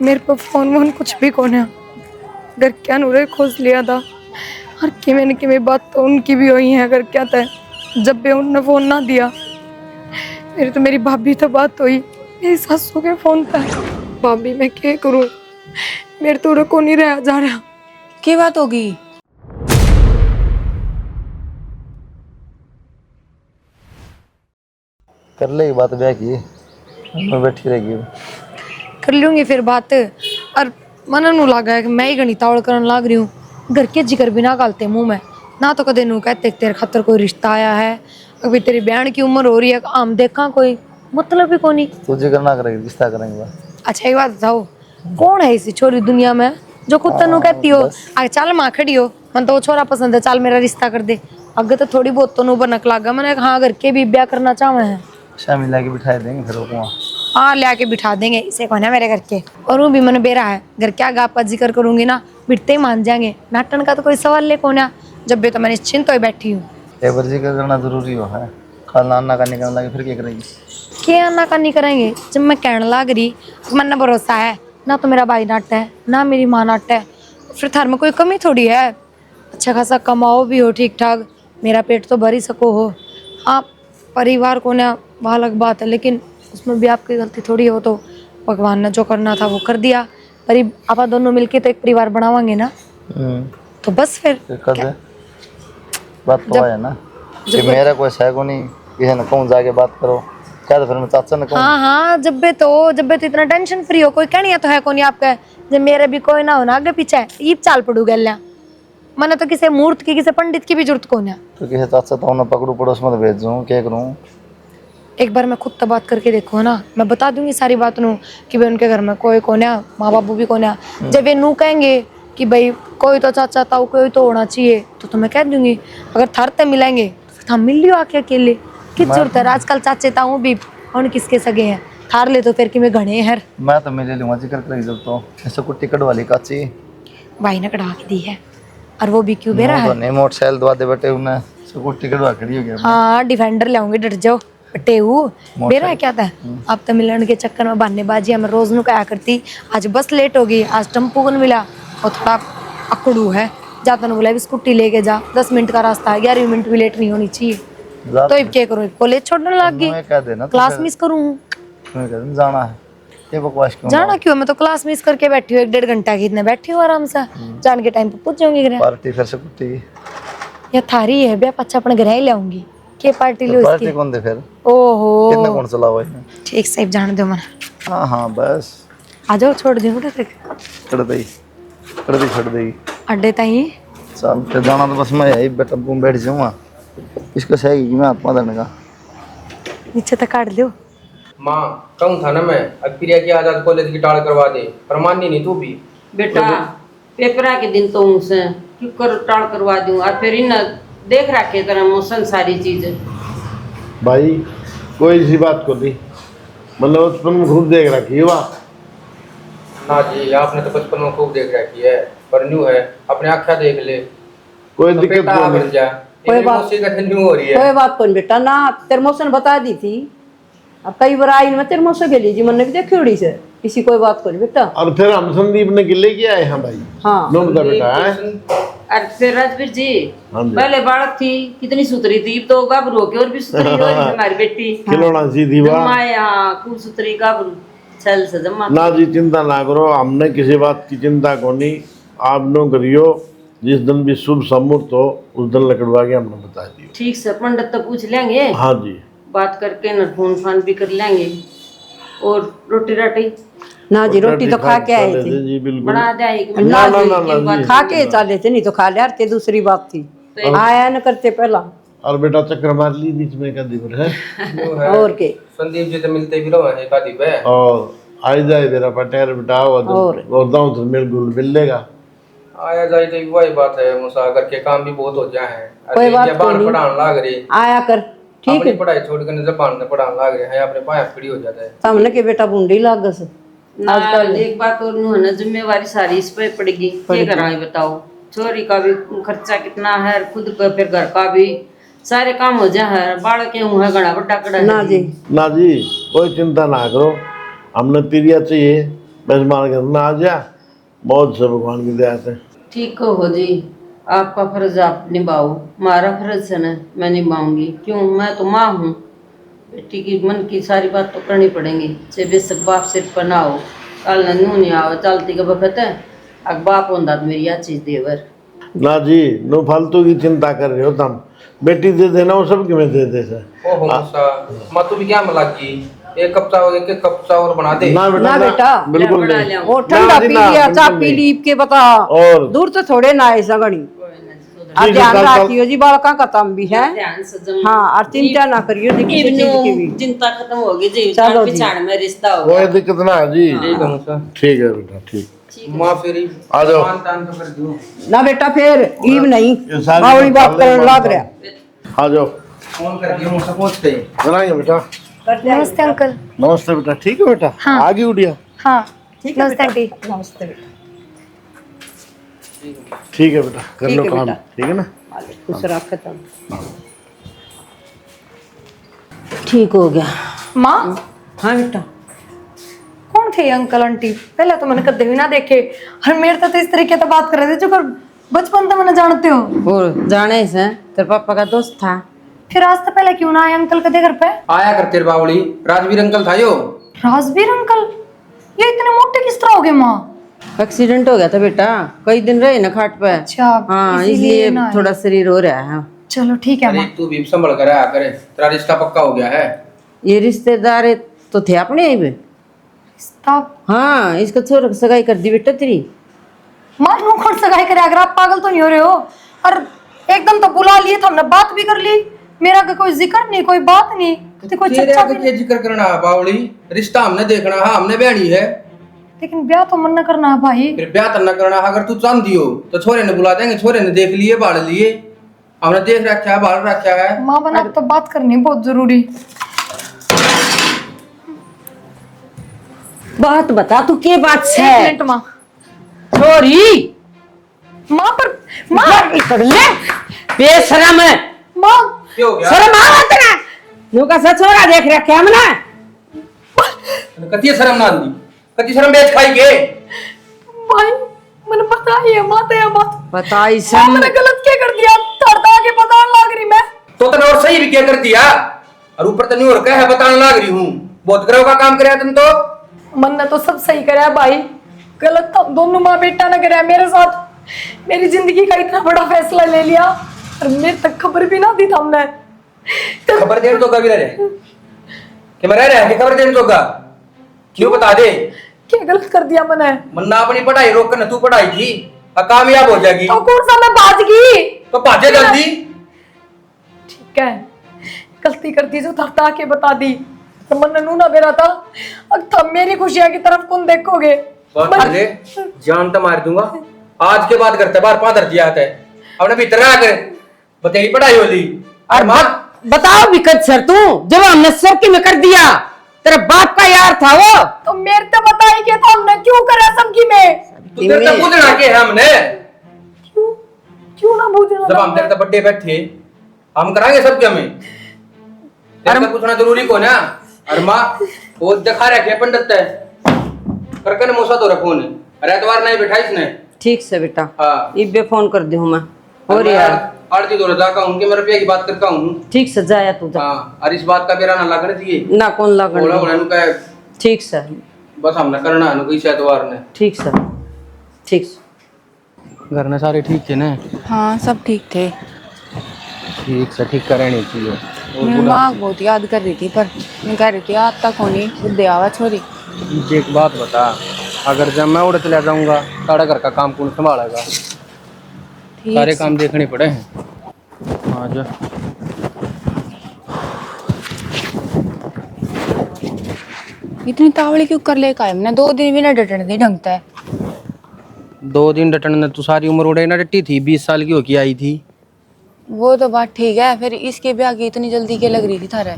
मेरे पे फोन वोन कुछ भी कौन है। घर क्या नूरे खोज लिया था और किमें न किमें बात तो उनकी भी हुई है। अगर क्या था जब भी उनने फोन ना दिया मेरी तो मेरी भाभी तो बात हुई मेरी सासू के फोन पे। भाभी मैं क्या करूं, मेरे तो को नहीं रहा जा रहा। की बात होगी? कर ले बात ब्याह की, मैं बैठी रहेगी। कर लूंगी फिर बात। और मन नू लगा है कि मैं ही गणित तावड़ करने लाग रही हूँ। घर के जिक्र भी ना गालते मुंह में ना, तो कदे नू कहते तेरे खातर कोई रिश्ता आया है। अभी तेरी बहन की उम्र हो रही है, आम देखा कोई मतलब ही कोनी। तू जिक्र ना करेगी, रिश्ता करेंगे बस। अच्छा एक बात बताओ, कौन है इसी छोरी दुनिया में जो खुद तेनू कहती हो आगे चल मां खड़ी हो मन तो वो छोरा पसंद है, चल मेरा रिश्ता कर दे। अगे तो थोड़ी बहुत तो नू बनक लागा मैंने हाँ घर के भी ब्याह करना चाहे हैं। शामिल लाके बिठा देंगे फिर वो वहाँ। हाँ ले आके बिठा देंगे, इसे कौन है मेरे घर के। और वो भी मन बेरा है घर क्या गा आपका जिक्र करूंगी ना बिटते ही मान जाएंगे। नाटन का तो कोई सवाल ले कौन है, जब भी तो मैं निश्चिंत हो बैठी हूँ। एक बार जिक्र करना जरूरी हो है, कल नाना का निकलने लगे फिर क्या करेगी। क्या ना करनी करेंगे जब मैं कहने लाग रही मन ना भरोसा है ना, तो मेरा भाई नाट है ना मेरी माँ नाट है, फिर थार में कोई कमी थोड़ी है। अच्छा खासा कमाओ भी हो ठीक ठाक, मेरा पेट तो भर ही सको हो। हाँ परिवार को ना वह अलग बात है, लेकिन उसमें भी आपकी गलती थोड़ी हो। तो भगवान ने जो करना था वो कर दिया, पर आप दोनों मिलके तो एक परिवार बनावांगे ना। तो बस फिर कर दे बात तो है ना कि मेरा कोई सह नहीं, किसी ने कहूँ जाके बात करो क्या, तो फिर मैं चाचा ने कहूँ। हाँ हाँ जब भी तो इतना टेंशन फ्री हो, कोई कहनी तो है कौन आपका। जब मेरे भी कोई ना हो ना आगे पीछे ये चाल पड़ू गया मैंने तो किसी मूर्त की किसी पंडित की भी जरूरत कौन है। तो किसी चाचा तो उन्हें पकड़ू पड़ोस में भेज दूँ, क्या करूँ। एक बार मैं खुद तो बात करके देखो ना, मैं बता दूंगी सारी बात नू कि भाई उनके घर में कोई कौन है, माँ बापू भी कौन है। जब ये नू कहेंगे कि भाई कोई तो चाचा ताऊ कोई तो होना चाहिए, तो मैं कह दूंगी अगर थरते मिलेंगे तो हम मिल लियो आके अकेले किस जरूरत है। आजकल चाचे ताऊ भी उन किसके सगे हैं, थार ले तो फिर कि मैं घने हर मैं तो मिले लूँगा जिक्र करेगी जब तो ऐसे कुछ टिकट वाली काची भाई ने कढ़ा के दी है। और वो भी क्यों बेरा है। नहीं मोटरसाइकिल दवा दे बेटे उन्हें सब टिकट वा खड़ी हो गया। हाँ डिफेंडर लाऊंगी डर जाओ टेऊ बेरा है क्या था। अब तो मिलन के चक्कर में बहानेबाजी हमें रोज नु कहा करती, आज बस लेट हो गई आज टेम्पो को मिला और थोड़ा अकड़ू है। जाता बोला भी स्कूटी लेके जा 10 मिनट का रास्ता है, 11 मिनट भी लेट नहीं होनी चाहिए। तो अब क्या करूँ, कॉलेज छोड़ने लग गई, क्लास मिस करूँ। जाना है ये बकवास क्यों जाना क्यों, मैं तो क्लास मिस करके बैठी हूँ 1-1.5 घंटा की, इतने बैठी हूँ आराम से जान के टाइम पे पूछ जाऊंगी घर। पार्टी फिर से कुत्ती या थारी है बे अच्छा अपने घर ही ले आऊंगी के पार्टी लो पार्टी इसकी। कौन दे फिर ओहो कितना कौन चला हुआ है। ठीक साहब जान दो मन। हाँ हाँ बस आ जाओ छोड़ दूँ बेटा छोड़ देगी अड्डे ताई। चल फिर जाना तो बस मैं यही बेटा बैठ जाऊँगा, इसको सही कि मैं हाथ मारने का नीचे तक काट दो। माँ कहूँ था ना मैं अब प्रिया की आजाद कॉलेज की टाल करवा दे, पर माननी नहीं तू भी। बेटा पेपरा के दिन तो उनसे क्यों कर टाल करवा दूं, और फिर इन देख रखे तरह मौसम सारी चीजें। भाई कोई सी बात को दी मतलब तुम खुद देख रखी है वाह। ना जी आपने तो बचपन में खूब देख रखी है, पर न्यू है अपने आँखा देख ले कोई तो दिक्कत बेटा नहीं बन जा। कोई बात मौसी का न्यू हो रही है। कोई बात कौन बेटा ना तेरे मौसम बता दी थी, अब कई बार आई मैं तेरे मौसम के लिए जी मन ने भी देखी उड़ी से किसी कोई बात कौन बेटा। और फिर हम संदीप ने गिले किया है हाँ भाई। हाँ नो बता बेटा है। और फिर राजवीर जी हाँ जी। पहले बालक थी कितनी सुथरी थी, अब तो गाभरू हो के और भी सुथरी हो रही हमारी बेटी। खिलौना सी थी वाह। जमाया खूब सुथरी गाभरू चल से जमा। ना जी चिंता ना करो, हमने किसी बात की चिंता को नहीं, आप नो करियो जिस दिन भी शुभ मुहूर्त हो उस दिन लकड़वा के हमने बता दियो। ठीक से पंडित तो पूछ लेंगे, हाँ जी बात करके न फोन फान भी कर लेंगे। और रोटी राटी ना जी रोटी तो खा के आए थे जी बिल्कुल बना जाएगी ना ना ना ना जी खा के चले थे, नहीं तो खा लिया थे दूसरी बात थी आया न करते पहला। और बेटा चक्कर मार ली बीच में कदी पर है और के संदीप जी तो मिलते भी रहो एक आधी पे। और आई जाए मेरा पटेर बेटा और दाऊं तो मिल गुल मिल लेगा। आया जाए तो वही बात है मुसा करके काम भी बहुत हो जाए हैं। कोई बात नहीं पढ़ाने लाग रही आया कर ठीक अपनी है पढ़ाई छोड़ कर जबान से पढ़ाने लाग रहे हैं, अपने पाया फ्री हो जाता है सामने के बेटा बूंदी लाग गस आजकल। एक बात और नु है ना जिम्मेवारी सारी इस पे पड़ेगी, क्या कराए बताओ। छोरी का भी खर्चा कितना है, खुद का फिर घर का भी सारे काम हो जाए है, बालक के मुँह गड़ा बड़ा कड़ा ना जी। ना जी कोई चिंता ना करो, हमने प्रिया चाहिए बस मार घर ना आ जा, बहुत से भगवान की दया से। ठीक हो जी, आपका फर्ज आप निभाओ, हमारा फर्ज है ना मैं निभाऊंगी। क्यों, मैं तो माँ हूँ, बेटी की मन की सारी बात तो करनी पड़ेगी। चाहे बेशक बाप सिर पर ना हो, कल नू नहीं आओ चलती का बखत है, अग बाप होंदा तो मेरी यह चीज देवर। ना जी, नो फालतू की चिंता कर रहे हो तुम, बेटी दे देना वो सब क्यों दे दे से। ओहो मूसा, माँ तू भी क्या मलाकी, एक कप चावल बना दे। ना बेटा, ना बेटा, बिल्कुल बना नहीं। लिया। वो ठंडा पी लिया, चाह पी ली के बता, और दूर तो थोड़े ना आए सगणी। अब ठीक है, ध्यान कल- रखियो जी, बालका का तम भी है। ध्यान से जम हाँ, और चिंता ना करियो जी किसी चीज की भी। चिंता खत्म होगी जी, चलो जी। पिछाड़ में रिश्ता हो कोई गया। दिक्कत ना है जी। ठीक है मूसा, ठीक है बेटा, ठीक। माँ फिर आ जाओ। मान तान तो कर दूँ। ना बेटा फिर ईब नहीं, ये सारी बावड़ी बात बात करने बात- लग रहा। आ जाओ, फोन कर दिया मूसा, पहुँच गए। बनाएंगे बेटा। नमस्ते अंकल। नमस्ते बेटा, ठीक है बेटा। हाँ। आगे उड़िया। हाँ नमस्ते आंटी। नमस्ते बेटा, ठीक है बेटा, कर ठीक लो है काम, बेटा। ठीक है ना। खुश रख तुम। ठीक हो गया। माँ, हाँ बेटा, कौन थे ये अंकल आंटी? पहले तो मैंने कदे भी ना देखे, और मेरे तो इस तरीके से बात कर रहे थे जो कर बचपन से मैंने जानते हो। और जाने से तेरे पापा का दोस्त था। फिर आज तो पहले क्यों ना आए अंकल कदे घर पे? आया कर तेरे बावली, राजवीर अंकल था यो। राजवीर अंकल? ये इतने मोटे किस तरह हो गए माँ? एक्सीडेंट हो गया था बेटा, कई दिन रहे ना खाट पे। अच्छा, हाँ, इसीलिए इसलिए ना आए। थोड़ा शरीर हो रहा है। चलो ठीक है अरे माँ। तू भी संभल कर आया करे, तेरा रिश्ता पक्का हो गया है। ये रिश्तेदार तो थे अपने ही में। स्टॉप। हाँ, इसका छोरा की सगाई कर दी बेटा तेरी। माँ नो खुद सगाई करे, अगर आप पागल तो नहीं हो रहे हो? और एकदम तो बुला लिए तो हमने बात भी कर ली, मेरा का कोई जिक्र नहीं, कोई बात नहीं, कोई तेरे चर्चा आगे भी क्या नहीं। जिक्र करना है बावली, रिश्ता हमने देखना है, हमने बहनी है। लेकिन ब्याह तो मन न करना है भाई। फिर ब्याह तो न करना है, अगर तू चांदी हो तो छोरे ने बुला देंगे, छोरे ने देख लिए बाढ़ लिए, हमने देख रखा है, बाढ़ रखा है। माँ बना तो बात करनी बहुत जरूरी। बात बता तू के बात एक है मिनट माँ। छोरी। माँ पर माँ कर ले बेशरम है। माँ क्या हो गया? शर्म आ तेरा, नु का छोरा देख रखा हमने। कती शर्म ना आंदी, कती शर्म बेच खाई के। भाई मैंने पता ही है, माँ तो यह बात बताई माँ, शर्म। मैंने गलत क्या कर दिया? थरदा के पता लग रही मैं तो तने और सही भी क्या कर दिया, और ऊपर तने और कह है बताने लग रही हूँ। बहुत ग्रह का काम करे तुम तो। मन ने तो सब सही करा भाई, गलत तो दोनों माँ बेटा ने करा मेरे साथ। मेरी जिंदगी का इतना बड़ा फैसला ले लिया और मेरे तक खबर भी ना दी था हमने। खबर देने तो कभी रहे कि मैं रह रहा है कि खबर देने तो का क्यों बता दे। क्या गलत कर दिया मैंने? मन्ना अपनी पढ़ाई रोक कर तू पढ़ाई की, और कामयाब हो जाएगी तो कौन सा मैं बाज गई? तो भाजे जल्दी। ठीक है, गलती कर दी जो थरता के बता दी, तो मन नू ना मेरा था। अब तब मेरी खुशियां की तरफ कौन देखोगे? अरे जान तो मार दूंगा, आज के बाद करते बार पादर दिया है अपने भीतर रह कर बतेरी पढ़ाई होली। और माँ बताओ विकट सर, तू जब हमने सर की में कर दिया, तेरा बाप का यार था वो। तो मेरे तो बताई कि था हमने क्यों करा सबकी में? तू तेरे तक पूछना के है हमने, क्यों क्यों ना पूछना? जब हम तेरे तक बर्थडे बैठे हम कराएंगे सबके हमें, तेरे तक पूछना जरूरी को ना। और माँ वो दिखा रखे पंडित है करके मूसा तो रखो ने, अरे एतवार नहीं बैठा इसने। ठीक से बेटा, हाँ इब्बे फोन कर दी हूँ मैं। और यार आरती तो रजा का उनके मैं रुपया की बात करता हूँ। ठीक से जाया तू जा। हाँ, और इस बात का बेरा ना लगना चाहिए। ना कौन बोला लगन। बोला नु कहे ठीक से, बस हमने करना है नु किसी एतवार ने। ठीक से, ठीक से। घर में सारे ठीक थे ना? हाँ सब ठीक थे। ठीक से ठीक करनी चाहिए। मेरी माँ बहुत याद कर रही थी, पर मैं कह रही थी आज तक होनी बुद्धि आवा छोरी। मुझे एक बात बता, अगर जब मैं उड़ चला जाऊंगा सारा घर का काम कौन संभालेगा? सारे काम देखने पड़े हैं। हाँ जा। इतनी तावड़ी क्यों कर ले का हमने 2 दिन भी ना डटने दी ढंगता है। 2 दिन डटन ने तू सारी उम्र उड़े ना डटी थी, 20 साल की होके आई थी। वो तो बात ठीक है, फिर इसके ब्याह की इतनी जल्दी क्या लग रही थी थारे?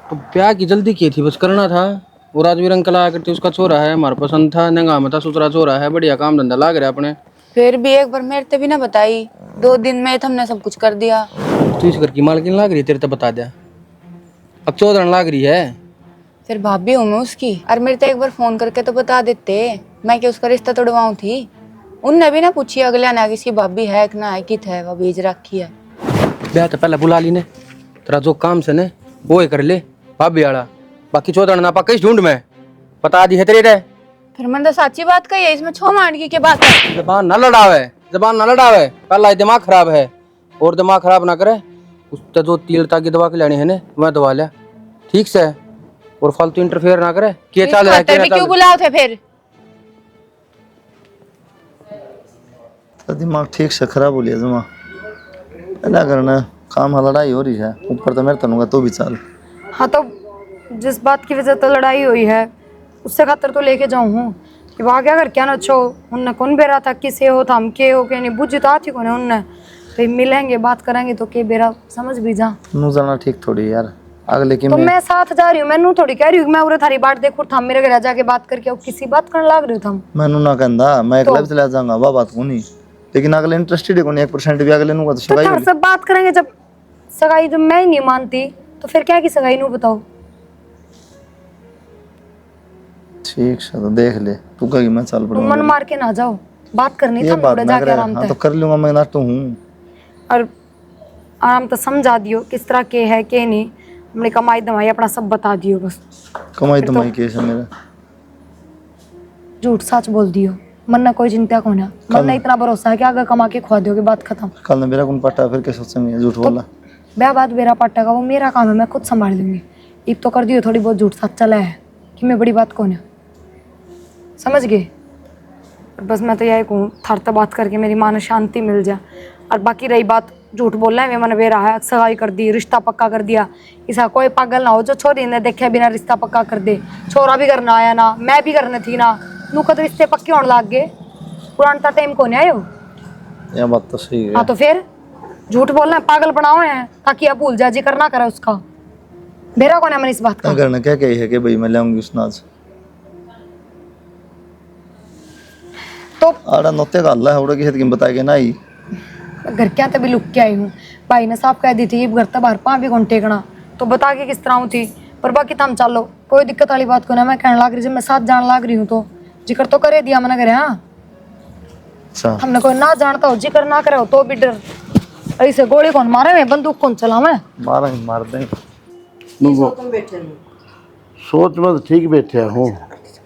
तो ब्याह की जल्दी की थी, बस करना था। वो राजवीर अंकल आया करते, उसका छोरा है, हमारा पसंद था, नंगा में था, सुथरा छोरा है, बढ़िया काम धंधा लाग रहा अपने। फिर भी एक बार मेरे ते भी ना बताई, 2 दिन में हमने सब कुछ कर दिया। तू इस घर की मालकिन लाग रही है, तेरे तो बता दिया। अब चौधरन लाग रही है, फिर भाभी हूँ मैं उसकी। और मेरे तो एक बार फोन करके तो बता देते, मैं क्या उसका रिश्ता तोड़वाऊँ थी। उनने भी ना पूछी अगले ने किसी भाभी है कि ना है, कित है, वो भेज रखी है। ब्याह तो पहले बुला ली ने, तेरा जो काम से ने वो ही कर ले भाभी वाला, बाकी चौधर ना पा ढूंढ में पता दी है तेरे रे। फिर मैंने तो सच्ची बात कही है, इसमें छो मांडगी की बात है। जबान ना लड़ावे, जबान ना लड़ावे, पहला दिमाग खराब है और दिमाग खराब ना करे। उससे जो तीव्रता की दवा की लेनी है ना वह दवा ले ठीक से, और फालतू इंटरफेयर ना करे। क्या चल रहा है खातर भी क्यों बुलाओ थे फिर? तो दिमाग ठीक से खराब हो लिया जमा, क्या करना, काम लड़ाई हो रही है, ऊपर तो मेरे तनुगा तो भी चल। हाँ तो जिस बात की वजह से लड़ाई हुई है उससे खातर तो लेके जाऊँ हूँ कि वहाँ क्या कर क्या ना छो उनने कौन बेरा था किसे हो था हम के हो के नहीं बुझी तो आती कौन उनने तो मिलेंगे बात करेंगे तो के बेरा समझ भी जा। नू जाना ठीक थोड़ी यार, अगले की तो मैं साथ जा रही हूँ, मैं नू थोड़ी कह रही हूँ मैं उरे थारी बात देखो था मेरे घर जाके बात करके अब किसी बात करने लग रहे हो तुम। मैनू ना कहंदा मैं अगले भी चला जाऊंगा वह बात कोनी, लेकिन अगले इंटरेस्टेड कोनी 1% भी अगले नू तो तो सगाई थार सब बात करेंगे जब सगाई जब मैं ही नहीं मानती तो फिर क्या की सगाई नू बताओ। ठीक है तो देख ले तू कहीं मैं चल तुम पड़ूंगा। मन मार के ना जाओ, बात करनी ये था बात मुड़े ना जाके करे, आराम हाँ से तो कर लूंगा मैं ना तो हूँ। और आराम तो समझा दियो किस तरह के है के नहीं, हमने कमाई दवाई अपना सब बता दियो बस। कमाई दमाई केस है मेरा, झूठ सच बोल दियो, मन ना कोई चिंता को ना, मन ना इतना भरोसा है कि अगर कमा के खुआ दोगे बात खत्म। कल ने मेरा कौन पटा फिर क्या सोचेंगे, झूठ बोला। ब्याह बात मेरा पाटा का वो मेरा काम है, मैं खुद संभाल लूंगी। एक तो कर दियो थोड़ी बहुत झूठ सच चला है कि मैं बड़ी बात कौन है, समझ गए। बस मैं तो यही कहूँ थार तो बात करके मेरी माँ ने शांति मिल जाए। और बाकी रही बात झूठ बोलना है, मैंने बेरा है सगाई कर दी रिश्ता पक्का कर दिया, ऐसा कोई पागल ना हो जो छोरी ने देखे बिना रिश्ता पक्का कर दे। छोरा भी करना आया ना, मैं भी करने थी ना, नू तो रिश्ते पक्के होने लग गए, पुराना टाइम को नहीं आयो। यह बात तो सही है। हाँ तो फिर झूठ बोलना है, पागल बनाओ है ताकि आप भूल जा, जिक्र ना करे उसका। मेरा कौन है मन इस बात का। अगर ने क्या कही है कि भाई मैं लाऊंगी उस नाज तो आड़ा नोते का अल्लाह है की बताया कि नहीं घर क्या तभी लुक के आई हूँ, भाई ने साफ कह दी थी घर तो बाहर पा भी कौन टेकना, तो बता के किस तरह हूँ थी। पर बाकी तो हम चलो कोई दिक्कत वाली बात को ना, मैं कहने लग रही जब मैं साथ जान लग रही हूँ तो जिक्र तो करे दिया मैंने करे। हाँ अच्छा हमने कोई ना जानता हो जिक्र ना करे हो तो भी डर, ऐसे गोली कौन मारे मैं बंदूक कौन चलावे, मारेंगे मार देंगे। तुम बैठे नहीं सोच में तो ठीक बैठे हूँ,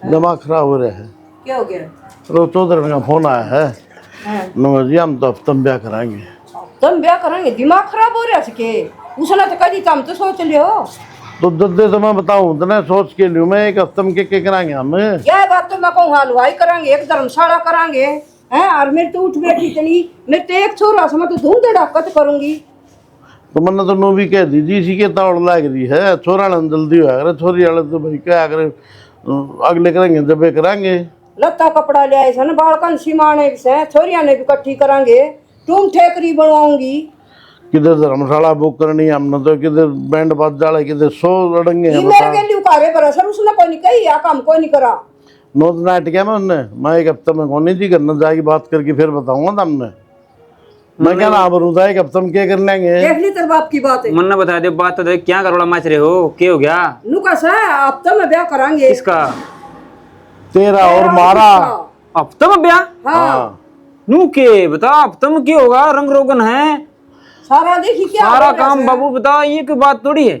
दिमाग खराब हो रहा है। क्या हो गया? तो चौधरी का फोन आया है नमस्ते जी हम तो हफ्ते में ब्याह कराएंगे। तुम ब्याह करेंगे? दिमाग खराब हो रहा है के उसने तो कही तुम तो सोच लियो। तो दद्दे तो मैं बताऊँ तो मैं सोच के लियो, मैं एक हफ्ते में के कराएंगे हम। यह बात तो मैं कहूँ हलवाई करांगे, एक धर्मशाला करांगे हैं। और मेरे तो उठ बैठी इतनी, मैं तो एक छोरा से मैं तो धूम धड़ाकत करूंगी। तो मैंने तो नो भी कह दी जी इसी के ताड़ लाग रही है, छोरा ने जल्दी होया करे, छोरी वाले तो भाई क्या करे अगले करेंगे जब कराएंगे। लत्ता कपड़ा ले आए सन बालकन सिमाने से, छोरिया ने भी इकट्ठी करांगे, तुम ठेकरी बनवाऊंगी। किधर धर्मशाला बुक करनी है हमने, तो किधर बैंड बाजा वाले किधर 100 लड़ेंगे। मेरे के लिए उकारे पर सर उसने कोई नहीं कही या काम कोई नहीं करा। नोट नाट क्या मैं उनने मैं एक हफ्ते में कौन जी करना जाएगी बात करके फिर बताऊंगा तुमने। मैं क्या ना बरूँ था एक हफ्ते में क्या कर लेंगे। देख ली तेरे बाप की बात है। मन ने बता दे बात तो देख, क्या करोड़ा मच रहे हो, क्या हो गया? नुका सा हफ्ते में ब्याह करांगे। किसका? तेरा और मारा। अब तुम ब्याह? हाँ नू के बता अब तुम क्या होगा, रंग रोगन है सारा देखी क्या सारा काम। बाबू बता ये कोई बात थोड़ी है।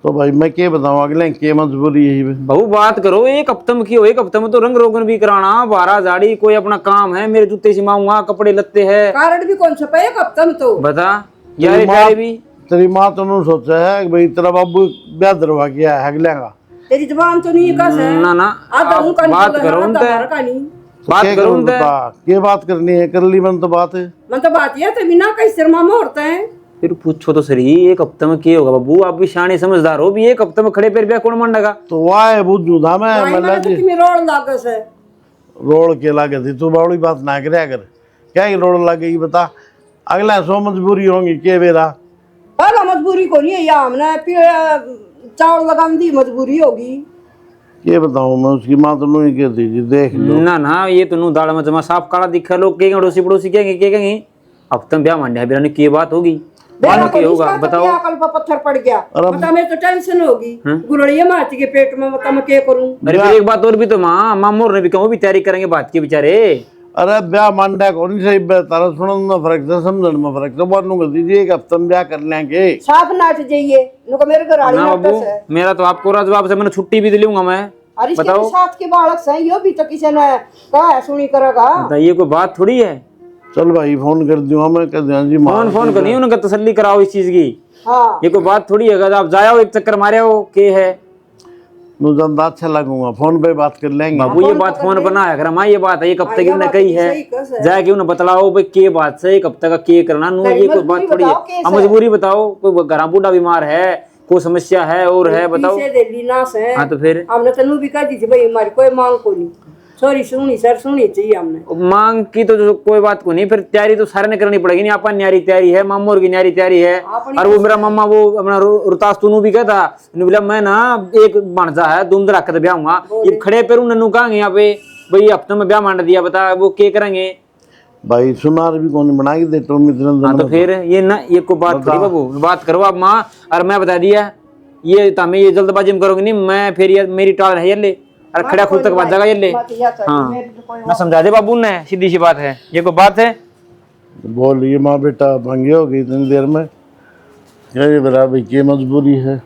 तो भाई मैं क्या बताऊँ अगले के मजबूरी यही है। बाबू बात करो, एक हफ्ते में क्यों, एक हफ्ते में तो रंग रोगन भी कराना, बारह झाड़ी कोई अपना काम है, मेरे जूते सिमाऊंगा कपड़े लत्ते है। कारण भी कौन छपा एक हफ्ते में तो बता यार भी तेरी माँ तो नहीं सोचा है कि भाई तेरा बाबू ब्याह दरवा किया है अगले का। तेरी जबान तो नहीं कस है ना ना आधा उनका बात करो उनसे, बात करो उनसे। ये बात करनी है कर ली मन तो बात है। मन तो बात ये तो बिना कहीं शर्मा में होता है। फिर पूछो तो सही एक हफ्ते में क्या होगा बाबू, आप भी शानी समझदार हो, भी एक हफ्ते में खड़े पैर ब्याह कौन मांडेगा? तो वाह बुझू था मैं तो तुम्हें रोड लागस है। रोड के लागे थी तू बावड़ी बात ना करे कर क्या ही रोड लागे ये बता अगला 100 मजबूरी होंगी के बेरा। पहला मजबूरी को नहीं है या हमने चावल लगाने दी मजबूरी होगी। ये बताऊं मैं उसकी माँ तो नहीं कहती जी देख लो। ना ना ये तो नू दाल में जमा साफ काला दिखा, लोग कहेंगे पड़ोसी पड़ोसी कहेंगे अब तुम ब्याह मांडे है की बात होगी। मानो के होगा बताओ। अकल पर पत्थर पड़ गया, अरे बता मेरे तो टेंशन होगी, गुलड़िया माच के पेट में, बता मैं क्या करूं। अरे फिर एक बात और भी तो माँ, मामूर ने भी कहा वो भी तैयारी करेंगे बात की बेचारे। अरे ब्याह मांडा कौन सही तारा सुनन में फर्क से समझन में फर्क से बात नु दीजिए एक हफ्ते में ब्याह कर लेंगे। साफ नाच जाइए, नुको मेरे घर आड़ी ना नाटक बाबू, है। मेरा तो आपको जवाब से मैंने छुट्टी भी दिलूंगा मैं। और इसके बताओ। भी साथ के बालक से यो भी तो किसी ने कहा है सुनी करेगा। बताइए कोई बात थोड़ी है। चल भाई फोन कर दियो मैं कह दिया जी फोन करनी है उनका, तसल्ली कराओ इस चीज की। हाँ ये कोई बात थोड़ी है, अगर आप जाओ एक चक्कर मारे हो के है नु ज्यादा अच्छा लगूंगा, फोन पे बात कर लेंगे। बाबू ये बात फोन पर ना है कर माँ, ये बात है एक हफ्ते की उन्होंने कही है, सही कस है। जाके उन्हें बतलाओ भाई के बात से एक हफ्ते का के करना नु, नहीं, ये कोई बात मजबूरी थोड़ी है। बताओ, केस अब है। मजबूरी बताओ, कोई घर बूढ़ा बीमार है, कोई समस्या है और है बताओ। पीछे दे दी नास है। हाँ तो फिर हमने तनु भी कह दी थी भाई हमारी कोई मांग को नहीं, सॉरी सुनी सर सुनी चाहिए हमने। मांग की तो जो कोई बात को नहीं, फिर तैयारी तो सारे ने करनी पड़ेगी। नहीं अपन न्यारी तैयारी है, मामोर की न्यारी तैयारी है। और वो मेरा मामा वो अपना रुतास तूनू भी कहता, बोला मैं ना एक भांजा है धूम धड़ाके से ब्याह हुआ, ये खड़े पैर नन्नू कहेंगे यहाँ पे भाई हफ्ते में ब्याह मांड दिया, बता वो के करेंगे भाई सुनार भी कौन बना के दे तो मित्र। हाँ तो फिर ये ना ये को बात थोड़ी बाबू, बात करो आप माँ। और मैं बता दिया ये तमें ये जल्दबाजी में करोगे नहीं, मैं फिर ये मेरी टाल है ये ले और खड़ा खुद तक बात जाएगा ये ले। हाँ मैं समझा दे बाबू ने, सीधी सी बात है, ये कोई बात है। बोल ये माँ बेटा भंगे हो गई इतनी देर में, ये बरा भाई की मजबूरी है।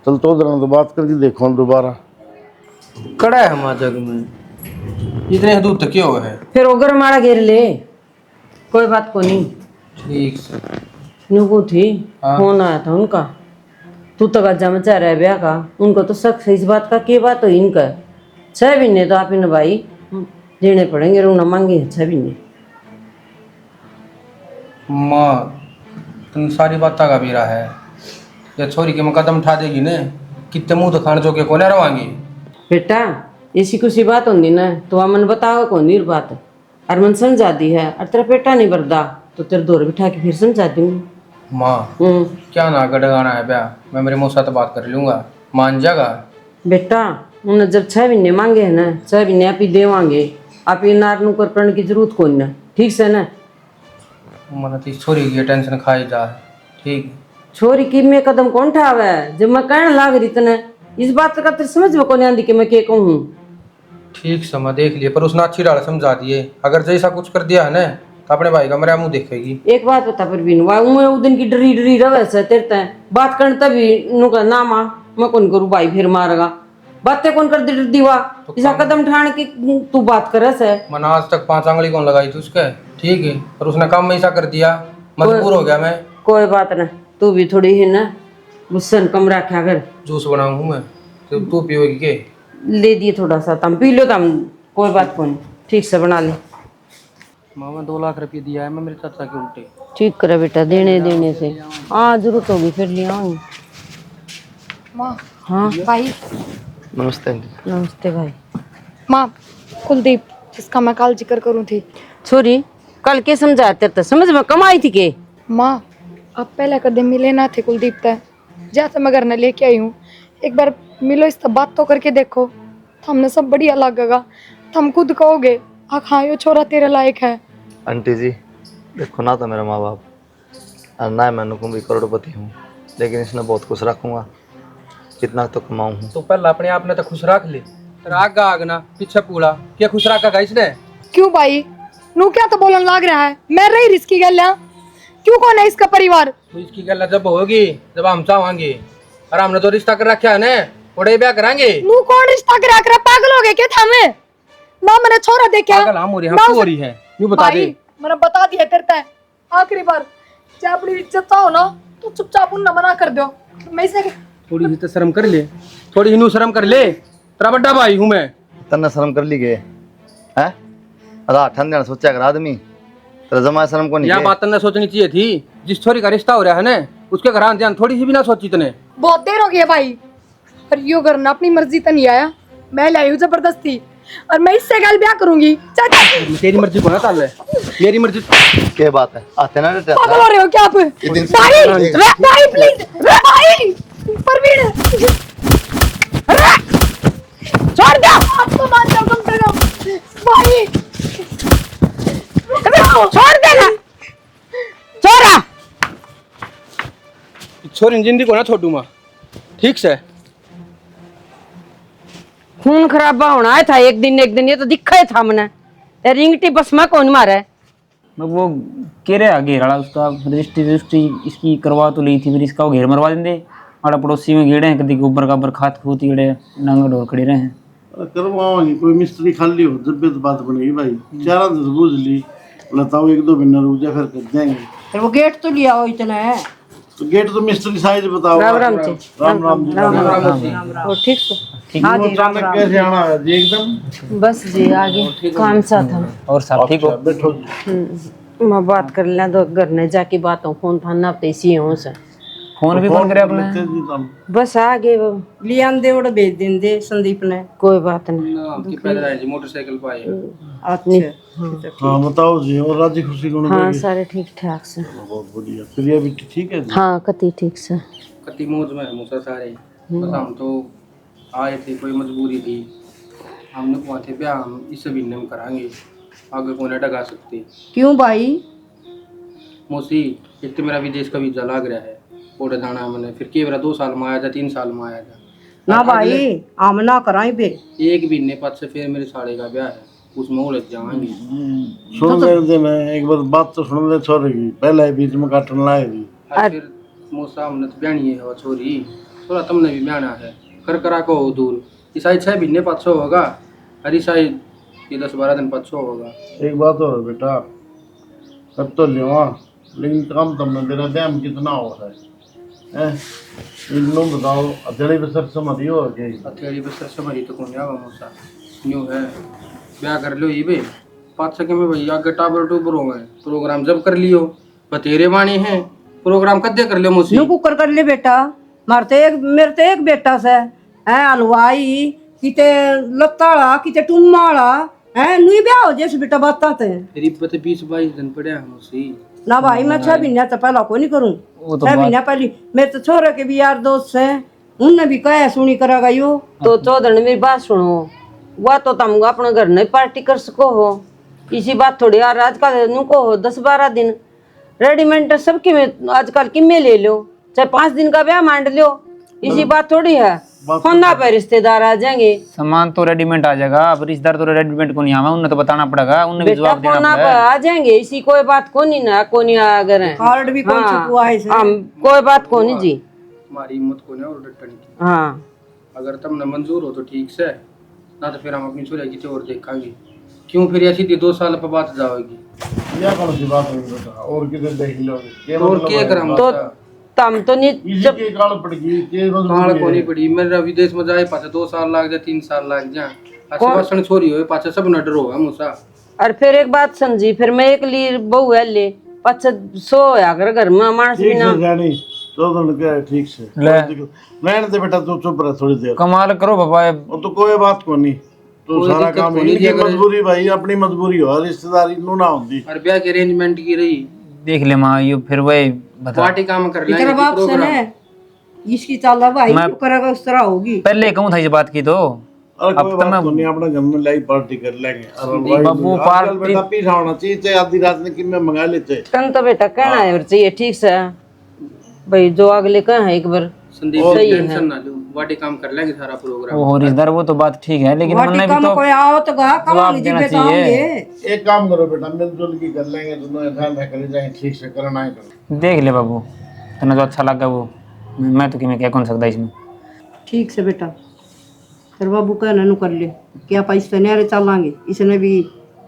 चल तो उधर तो बात करके देखो दोबारा। कड़ा है हमारा जग में, इतने दूर तक क्यों है। फिर ओगर मारा घेर ले, कोई बात को नहीं। ठीक से नुकू थी फोन आया था उनका, तू तो गज्जा मचा रहा है ब्याह का, उनको तो शक है इस बात का, के बात हो इनका 6 महीने तो आप इन भाई देने पड़ेंगे, रोना मांगे 6 महीने। माँ तुम सारी बात का भी रहा है, या छोरी के मुकदम उठा देगी ने कितने मुंह दिखाने जो के कोने रवांगी। बेटा ऐसी कुछ बात होंगी ना तो अमन बताओ कौन नीर बात, और मन समझा दी है, और तेरा पेटा नहीं बरदा तो तेरे दौर बिठा के फिर समझा दूंगी। माँ क्या ना गड़गाना है ब्याह, मैं मेरे मुँह से बात कर लूंगा, मान जाएगा। बेटा उन्हें जब 6 महीने मांगे है ना, 6 महीने आप ही देवांगे, आप ये नार नुकर करने की जरूरत कौन ना, ठीक से ना। मन तो छोरी की टेंशन खाई जा, ठीक छोरी की मैं कदम कौन उठावे, जब मैं कहने लाग रही तने इस बात का तेरे समझ में कौन आंदी कि मैं के कहूँ। ठीक समय देख लिए, पर उसने अच्छी डाल समझा दिए, अगर जैसा कुछ कर दिया है ना तो अपने भाई का मेरा मुंह देखेगी। एक बात बता परवीन, मैं उस दिन की डरी डरी रवे से तेरे तय बात करने तभी नुका ना माँ मैं कौन करूँ भाई फिर मारेगा, बातें कौन कर दे दीवा इसा कदम उठाने की तू बात कर से। मैंने आज तक 5 आंगली कौन लगाई थी उसके, ठीक है, पर उसने काम में ऐसा कर दिया, मजबूर हो गया मैं। कोई बात ना, तू भी थोड़ी है ना गुस्सन कम रखा कर। जूस बनाऊँ मैं तो तू पियोगी के? ले दिए थोड़ा सा, तम पी लो तम, कोई बात कौन, ठीक से बना ले। मामा 2 लाख रुपये दिया है मैं मेरे चाचा के उल्टे। ठीक करे बेटा, देने से हाँ जरूरत होगी फिर ले आऊंगी। माँ हाँ भाई नमस्ते आंटी। नमस्ते भाई। माँ कुलदीप जिसका मैं कल जिक्र करूँ थी। छोरी कल के समझाते थे, समझ में कम आई थी के। माँ अब पहले कदम मिले ना थे कुलदीप तय, जैसे मैं घर न लेके आई हूँ, एक बार मिलो इस बात तो करके देखो, तो हमने सब बढ़िया लगेगा, तो हम खुद कहोगे हाँ यो छोरा तेरे लायक है। आंटी जी देखो ना तो मेरा माँ बाप और ना मैं नुकुम भी करोड़पति हूँ, लेकिन इसने बहुत खुश रखूँगा, कितना तो कमाऊँ हूँ। तो पहले अपने आप ने तो खुश रख ले, राग आगना पीछे पूरा क्या खुश रखा इसने। क्यों भाई नू क्या तो बोलन लाग रहा है, मैं रही रिस्की गल क्यों कौन है इसका परिवार। तो इसकी गल जब होगी जब हम चाहेंगे, और हमने तो रिश्ता कर रखा है ना, बड़े ब्याह कराएंगे। नू कौन रिश्ता करा कर, पागल हो गए क्या था मैं ना, मैंने छोरा देखा पागल हम हो रही है, हम हो रही है, यूं बता दे। मैंने बता दिया करता है आखिरी बार, चाहे अपनी इज्जत हो ना तो चुपचाप उन्ना मना कर दो। मैं इसे थोड़ी सी तो शर्म कर ले, थोड़ी ही नू शर्म कर ले, तेरा बड़ा भाई हूँ मैं। तन्ने शर्म कर ली गए हैं, अदा ठंडे सोचा कर आदमी तेरा जमा शर्म को नहीं यह के? बात तन्ने सोचनी चाहिए थी, जिस छोरी का रिश्ता हो रहा है ना उसके घर आने ध्यान थोड़ी सी भी ना सोची तने। बहुत देर हो गई है भाई, पर यो करना अपनी मर्जी तो नहीं आया, मैं लाई हूँ जबरदस्ती, और मैं इससे गल ब्याह करूंगी। तेरी मर्जी को ना ताल ले, मेरी मर्जी। क्या बात है, आते ना रहते पागल हो रहे हो क्या आप भाई, भाई प्लीज भाई, परवीन छोड़ दो, आपको मान जाओ कम से कम भाई, छोड़ देना छोरा छोरी जिंदगी को ना छोड़ू माँ ठीक से। खून खराबा होना था एक दिन ये तो दिखा ही था मैंने। रिंगटी बस में कौन मारा है? वो कह रहे आगे रहा उसका रजिस्ट्री इसकी करवा तो ली थी, फिर इसका वो घेर मरवा देंगे। हमारा पड़ोसी में गेड़े हैं, कभी ऊपर का खात खूत गेड़े नांग ढोर खड़े रहे हैं। करवाओगी कोई मिस्त्री खाली हो जब भी तो बात बनेगी भाई। चारा तो बूझ ली बताओ, 1-2 महीना रुक जा फिर कर देंगे। फिर वो गेट तो लिया हो इतना है। तो गेट तो मिस्त्री साइज बताओ। राम राम जी। राम जी। और ठीक तो हाँ जी राम राम। कैसे आना है जी एकदम? बस जी आगे काम सा था। और सब ठीक हो? बैठो। मैं बात कर लें तो घर ने जाके बातों फोन थाना पे इसी हो से फोन भी फोन करे आपने? बस आगे वो लियान दे और भेज देंगे संदीप ने। कोई बात नहीं। आपकी पैदल आए जी मोटरसाइकिल पे आए। अच्छा हाँ बताओ जी, और राजी खुशी कौन? हाँ सारे ठीक ठाक से। बहुत बढ़िया। प्रिया भी ठीक है जी? हाँ कति ठीक से। कति मौज में है मूसा सारे। बस हम तो आए थे, कोई मजबूरी थी। हमने कहा थे ब्याह हम इस महीने में कराएंगे, आगे कौन डगा सकते। क्यों भाई? मौसी एक तो मेरा विदेश का वीजा लग रहा है, ओडे जाना है मैंने। फिर के मेरा 2 साल में आया था, 3 साल में आया था ना भाई, हम ना कराई बे। एक महीने बाद से फिर मेरे साड़े का ब्याह है, उसमें उलझ जाएंगे। सुन ले देना एक बार बात तो सुन ले छोरे की, पहले बीच में काटने लाएगी। और फिर मौसा हमने तो ब्यानी है वो छोरी, थोड़ा तुमने भी ब्याना है कर करा को दूर। ईसाई 6 महीने 500 होगा, और ईसाई ये 10-12 दिन 500 होगा। एक बात और बेटा, कर तो लियो लेकिन काम तुमने तेरा ध्यान कितना हो रहा है? इन्हों बताओ अतड़ी बसर समझी हो गई। अथेड़ी बसर समझी तो कौन आवा मौसा न्यू है। ब्याह कर लो ये बे 5 सके में भैया आगे टाबर टूबर हो गए। प्रोग्राम जब कर लियो बतेरे वाणी है, प्रोग्राम कद्दे कर लियो मौसी। न्यू कुकर कर ले बेटा। मेरे तो एक बेटा से है हलवाई, किते लत्ताड़ा किते टुम्माड़ा है। नुई ब्याह हो जैसे बेटा बताते हैं। करीब 20-22 दिन पड़े हैं मौसी। ना भाई मैं 6 महीने तो पहला को नहीं करूँ। 6 महीने पहले मेरे तो छोरे के भी यार दोस्त हैं, उनने भी कहा सुनी करेगा यो। तो चौधरी मेरी बात सुनो, वह तो तुम अपने घर नहीं पार्टी कर सको हो, इसी बात थोड़ी यार आजकल नुको हो 10-12 दिन रेडीमेड सबके में आजकल किम्मे ले लो, चाहे 5 दिन का ब्याह मान लो, इसी बात थोड़ी है। फोना पे रिश्तेदार आ जाएंगे, सामान तो रेडीमेड आ जाएगा। अब रिश्तेदार तो रेडीमेड को नहीं आवा, उन्हें तो बताना पड़ेगा, उन्हें भी जवाब देना फोना पे पड़ेगा। आ जाएंगे, इसी कोई बात को नहीं ना को नहीं अगर है। कार्ड भी कौन छुपवा है हम कोई बात को नहीं जी। हमारी हिम्मत को ना और डटने की। हाँ अगर तुमने मंजूर हो तो ठीक से, ना तो फिर हम अपनी छोरी किसी और देखेंगे। क्यों फिर ऐसी 2 साल पर बात जाओगी। यह कौन सी बात है बेटा? और किधर देख लोगे? और क्या करा तो तम तो नहीं इसी के गाल पड़ गई के काल को नहीं पड़ी। मेरा विदेश में जाए पाछे 2 साल लाग जाए, 3 साल लाग जाए। आसपासन छोरी हो पाछे सब न डरो है मूसा। और फिर एक बात समझी, फिर मैं एक ली बहु है ले 500 अगर घर में मानस ठीक बिना से जानी तो क्या ठीक से रहने दे बेटा, तू चुप रह थोड़ी देर। कमाल करो बाबा। और तो कोई बात को नहीं, तो कोई सारा दिक्कत काम कोनी इनकी जी, अगर- मजबूरी भाई, अपनी मजबूरी हो, रिश्तेदारी नू ना होती। और ब्याह की अरेंजमेंट की रही देख ले माँ, ये फिर वही बता। पार्टी काम कर तेरा लेंगे बाप से प्रोग्राम। ना इसकी चाला भाई जो करेगा उस तरह होगी। पहले कहूँ था ये बात की तो अरे कोई बात को नहीं, अपना घर में लाई पार्टी कर लेंगे। अरे भाई बाबू, आजकल पार्टी- बेटा पीछा होना चाहिए, चाहे आधी रात में किन्ने मंगा लेते। तन तो बेटा कहना है चाहिए ठीक से भाई, जो अगले कहा है एक बार संदीप टेंशन ना लो, वाटी काम कर लेंगे सारा प्रोग्राम। वो रिश्तेदार वो तो बात ठीक है, लेकिन वाटी हमने भी कम तो कोई आओ तो गा जवाब कमानी जी देना बताओगे। चाहिए। एक काम करो बेटा, मिलजुल की कर लेंगे, दोनों ध्यान रख कर जाएंगे, ठीक से करना है करो। देख ले बाबू, तने जो अच्छा लगा वो, मैं तो कि मैं क्या कौन सकता इसमें। ठीक से बेटा, फिर बाबू कहना नु कर ले, क्या पैसे न्यारे चलांगे, इसने भी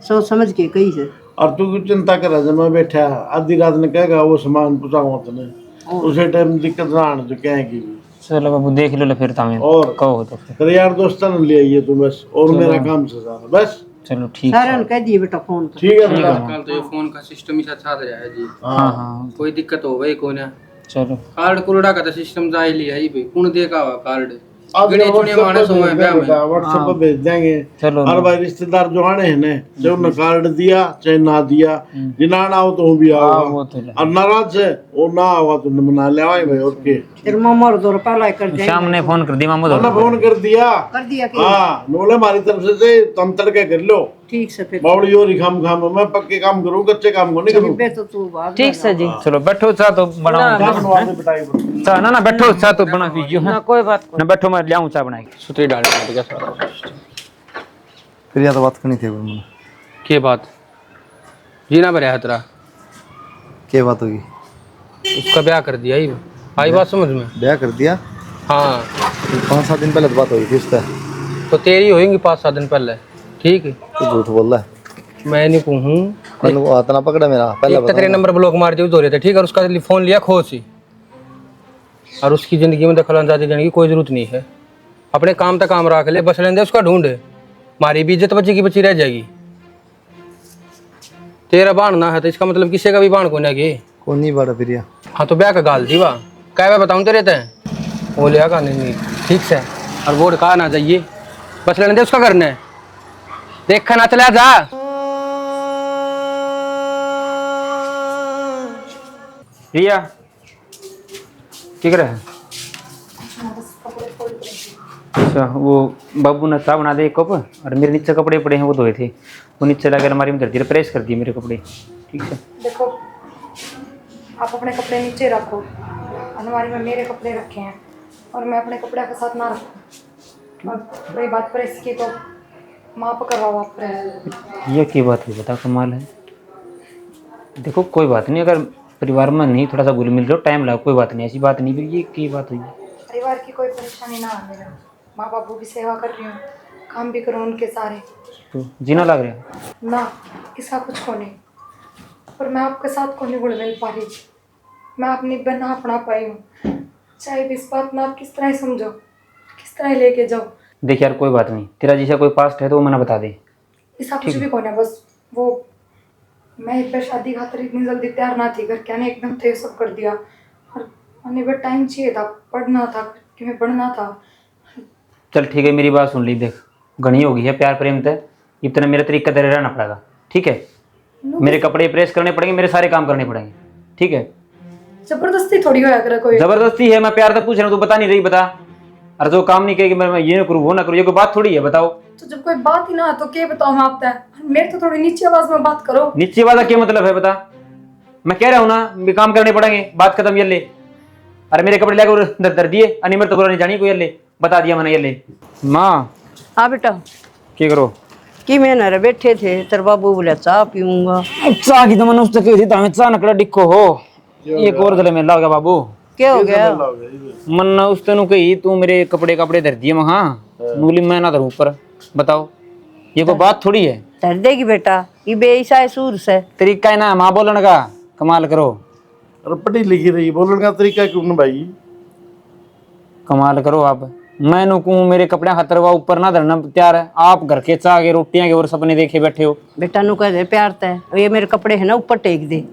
सोच समझ के कही से। और तू क्यों चिंता कर रहा? मैं बैठा आधी रात में कहेगा वो सामान पहुंचाऊंगा तुम्हें, उसे टाइम दिक्कत ना आने तो कहेगी। चलो बाबू देख लो फिर तमें और कहो तो फिर। तेरे यार दोस्तों ने ले आइए तू बस, और मेरा काम से सारा बस। चलो ठीक सारे है। ने कह दिए बेटा फोन पर। ठीक है बेटा। आजकल तो ये फोन का सिस्टम ही अच्छा रहा है जी। हाँ हाँ कोई दिक्कत हो गई को ना, चलो कार्ड कुरड़ा का तो सिस्टम जा ही लिया ही भाई, कौन देखा हुआ कार्ड। आज गणे चुने मानस हुए ब्याह में। व्हाट्सएप पर भेज देंगे। चलो और भाई रिश्तेदार जो आने हैं ना, चाहे उन्हें कार्ड दिया चाहे ना दिया, जिना ना हो तो भी हाँ आओ, वो तो है। और नाराज है वो ना आवा तो मना ले आए भाई। और के फिर मामा और दो पहला कर देंगे। शाम ने फोन कर दी मामू मैंने तो फोन कर दिया। कर दिया कि हाँ, बोले हमारी तरफ से तुम तड़के कर लो, ठीक से फिर बावड़ी और ही खाम खाम मैं पक्के काम करूँ, कच्चे काम को नहीं करूँ। बे तो तू बात ठीक से जी। चलो बैठो, चाह तो बनाओ क्या बनवा दे पिटाई पर। चाह। ना बैठो, चाह तो बना पीजिए। ना कोई बात ना बैठो, मैं ले आऊं चाह बना के। सुतरी डालने का सारा फिर या तो बात करनी थी मुझे। के बात जीना भरे है तेरा, क्या बात होगी? उसका ब्याह कर दिया ही आई बात समझ में। ब्याह कर दिया? हाँ 5-7 दिन पहले तो बात हुई थी उससे। तो तेरी होएंगी 5-7 दिन पहले, ठीक है। तू झूठ बोल रहा है। मैं नहीं कहूँ, मैंने वो हाथ ना पकड़ा मेरा पहले एक तो तेरे नंबर ब्लॉक मार दिए हो रहे थे, ठीक है। और उसका फोन लिया खोज ही, और उसकी जिंदगी में दखल अंदाजी देने की कोई जरूरत नहीं है। अपने काम तक काम रख ले, बस लेंदे उसका ढूंढे। मारी भी इज्जत बच्ची की बच्ची रह जाएगी। तेरा बाण ना है तो इसका मतलब किसी का भी बाण को ना के कौन नहीं बाड़ा फिर या? हाँ तो ब्याह का गाल दी वाह क्या मैं बताऊँ तेरे ते वो लिया का नहीं ठीक से। और वोट कहा ना जाइए, बस लेने दे उसका करना है। देखा ना चला जा। रिया क्या कर रहा है? अच्छा, वो बाबू ने चाय बना दे एक कप, और मेरे नीचे कपड़े पड़े हैं वो धोए थे, वो नीचे लाकर अलमारी में धर दिए, प्रेस कर दिए मेरे कपड़े। ठीक है देखो आप अपने कपड़े नीचे रखो, अलमारी में मेरे कपड़े रखे हैं और मैं अपने कपड़े के साथ ना रखूँ। और रही बात प्रेस की तो माप करवाओ आप प्रेस। ये क्या बात है, बता कमाल है। देखो कोई बात नहीं, अगर परिवार में नहीं थोड़ा सा घुल मिल जाओ, टाइम लगा, कोई बात नहीं, ऐसी बात नहीं। फिर ये क्या बात हुई? परिवार की कोई परेशानी ना है मेरा, माँ बापू की सेवा कर रही हूँ, काम भी करूँ उनके सारे, तो जीना लग रहा है ना इसका कुछ को नहीं। पर मैं आपके साथ को नहीं घुल मिल पा रही, मैं अपनी बना अपना पाई हूँ। चाहे भी इस बात में आप किस तरह समझो, किस तरह लेके जाओ। देख यार कोई बात नहीं, तेरा जैसा कोई पास्ट है तो वो मैंने बता दे। इसका कुछ भी कौन है, बस वो मैं एक बार शादी खातर इतनी जल्दी तैयार ना थी, घर क्या ने एकदम थे सब कर दिया। और मैंने भी टाइम चाहिए था, पढ़ना था कि मैं पढ़ना था। चल ठीक है, मेरी बात सुन ली। देख घनी हो गई है प्यार प्रेम तय, इतना मेरे तरीका तेरे रहना पड़ेगा। ठीक है, मेरे कपड़े प्रेस करने पड़ेंगे, मेरे सारे काम करने पड़ेंगे। ठीक है, जबरदस्ती थोड़ी होया करे कोई। जबरदस्ती है, मैं प्यार तक पूछ रहा हूँ, तू बता नहीं रही, बता। अरे जो काम नहीं कहेगी मैं ये ना करूँ वो ना करूँ, ये कोई बात थोड़ी है, बताओ। तो जब कोई बात ही ना तो क्या बताओ मैं आपसे, मेरे तो थोड़ी नीची आवाज में बात करो। नीचे वाला क्या मतलब है बता? मैं कह रहा हूँ ना भी काम करने पड़ेंगे, बात खत्म। ये ले, अरे मेरे कपड़े लेकर दर दिए, अनिमर तो बोला नहीं जानी कोई, ये ले बता दिया मैंने। ये ले माँ। हाँ बेटा क्या करो कि मैं ना बैठे थे, तेरे बाबू बोले चाह पीऊंगा। चाह की तो मैंने उससे कही थी, तो चाह नकड़ा डिक्को हो एक और गले में ला गया बाबू। क्या हो गया? मन उस तेन कही तू मेरे कपड़े कपड़े धर दिए वहाँ, नूली मैं ना धरूं ऊपर, बताओ ये कोई बात थोड़ी है। धर देगी बेटा, ये बेईसा है सूर से। तरीका है ना माँ बोलने का, कमाल करो। अरे पढ़ी लिखी रही, बोलने का तरीका क्यों ना भाई? कमाल करो आप। मैं नु कहूं मेरे कपड़े खातर हुआ ऊपर ना धरना तैयार है, आप घर के चाह के रोटियां के और सपने देखे बैठे हो। बेटा नु कह दे प्यार तय, ये मेरे कपड़े है ना ऊपर टेक दे।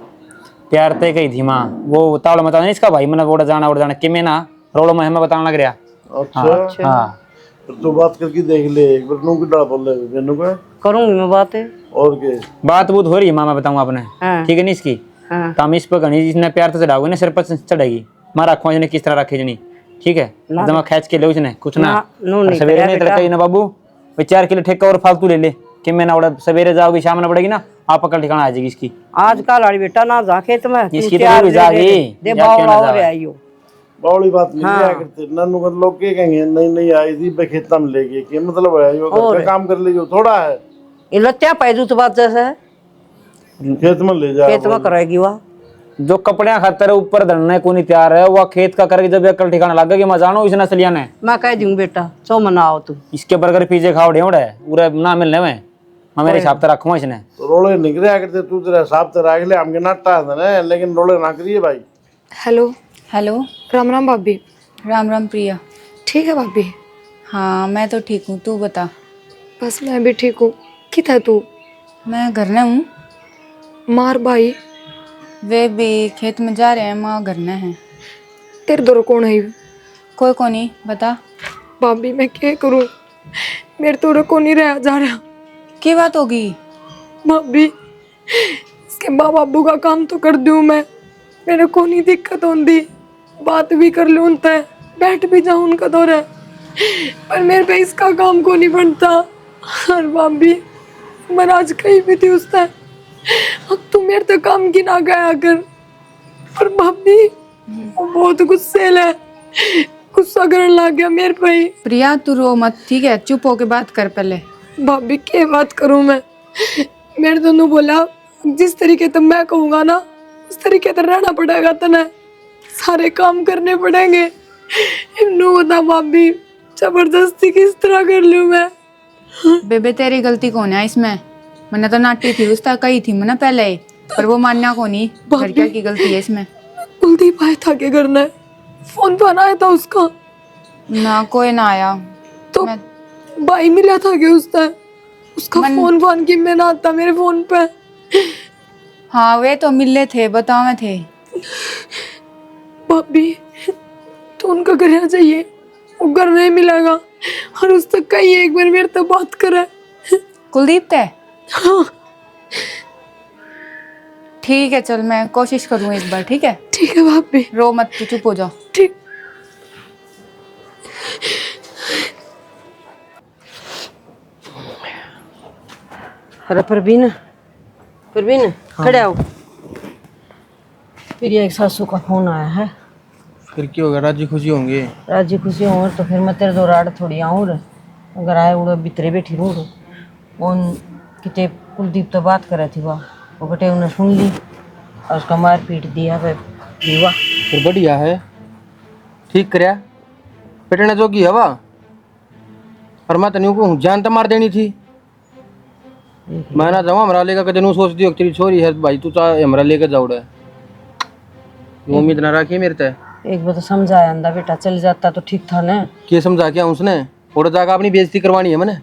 प्यार तय कही थी माँ, वो तावड़ मता नहीं इसका भाई मैंने उड़ जाना कि मैं ना रोड़ो में बताने लग रहा। अच्छा हाँ तो बात करके देख ले एक बार। नू कितना बोल रहे मैनू का करूंगी मैं बात है। और के बात बहुत हो रही है माँ, मैं बताऊँ आपने। हाँ। ठीक है नहीं इसकी हाँ। तो हम इस पर घनी जिसने प्यार तो चढ़ाओगे ना सिर पर चढ़ेगी, माँ रखो इसने किस तरह रखे जनी। ठीक है, जमा खींच के ले उसने कुछ ना, सवेरे नहीं तड़का ना बाबू, 4 किलो ठेका और फालतू ले ले कि मैं ना उड़ा सवेरे जाओगी शाम में पड़ेगी ना, आप पकड़ ठिकाना आ जाएगी इसकी। आजकल आड़ी बेटा ना जाके तो मैं इसकी तो जागी दे बावड़ा हो रहा है। बावली बात नहीं किया करते नन्नू का लोग के कहेंगे नहीं नहीं आई थी खेता में लेके के मतलब है यो घर का काम कर ले जो थोड़ा है ये लत्या पैदू तो बात जैसे खेत में ले जा खेत में कराएगी वह। जो कपड़े खातर ऊपर धरने को नहीं तैयार है वह खेत का करके जब अकल ठिकाना लग गया मैं जानो इस नस्लिया ने। मैं कह दूं बेटा सो मनाओ तू, इसके बर्गर पिज्जे खाओ ढेवड़े पूरे ना मिलने में, मैं मेरे हिसाब से रखूँ इसने। तो रोले निकले करते तू तेरा हिसाब से रख ले, हमके नाटा है ना, लेकिन रोले ना करिए भाई। हेलो हेलो, राम राम भाभी। राम राम प्रिया। ठीक है भाभी? हाँ मैं तो ठीक हूँ, तू बता। बस मैं भी ठीक हूँ। कितना तू? मैं घर में हूँ। मार भाई वे भी खेत में जा रहे हैं, माँ घर में है। तेरे दौर कौन है? कोई को नहीं, बता। भाभी मैं क्या करूँ, मेरे तो को नहीं रहा जा रहा। क्या बात होगी? भाभी इसके माँ बाबू का काम तो कर दूँ मैं, मेरे को नहीं दिक्कत होती, बात भी कर लूँ उनसे, बैठ भी जाऊँ उनका दौरा, पर मेरे पे इसका काम को नहीं बनता। और भाभी मैं आज कहीं भी थी उस टाइम, अब तू मेरे तो काम की ना गया कर। पर भाभी वो बहुत गुस्से है, गुस्सा करने लग गया मेरे पे ही। प्रिया तू रो मत, ठीक है? चुप होके बात कर पहले। भाभी क्या बात करूं मैं? मेरे दोनों बोला जिस तरीके से मैं कहूंगा ना उस तरीके से रहना पड़ेगा, तने सारे काम करने पड़ेंगे। इन्नू बता भाभी, जबरदस्ती किस तरह कर लूं मैं? बेबे तेरी गलती कौन है इसमें? मैंने तो नाटी थी उसका कही थी मैंने पहले ही, पर वो मानना को नहीं। लड़किया की गलती है इसमें। कुलदीप आया था, क्या करना है? फोन तो आया था उसका ना, कोई ना आया। तो मैं भाई मिला था क्या उस टाइम? उसका फोन की मैं ना आता मेरे फोन पे। हाँ वे तो मिले थे, बतावे थे। भाभी तो उनका घर आ जाइए, वो घर नहीं मिलेगा। और उस तक कहीं एक बार मेरे तो बात करे। कुलदीप थे? हाँ ठीक है चल, मैं कोशिश करूँ इस बार, ठीक है? ठीक है भाभी, रो मत, तू चुप हो जाओ। ठीक। अरे परवीन, परवीन खड़े आओ। फिर एक सासू का फोन आया है। फिर क्या होगा? राजी खुशी होंगे। राजी खुशी हो तो फिर मैं तेरे दो राड़ थोड़ी आऊँ रे। अगर आए उड़ा भीतरे बैठी रहूँ रे। उन किते कुलदीप तो बात करे थी वो बेटे उन्हें सुन ली और उसका मार पीट दिया वे दीवा। फिर बढ़िया है, ठीक करया। पिटने जोगी हवा पर मैं तनियों को जान तो मार देनी थी। मैं ना जाऊँ हमारा लेकर कदनू सोच दियो तेरी छोरी है भाई, तू चाहे हमारा लेकर जाऊड़ा। उम्मीद ना रखी मेरे ते। एक बार तो समझाया अंदा बेटा, चल जाता तो ठीक था ना। क्या समझा क्या उसने? और जाकर अपनी बेइज्जती करवानी है मैंने।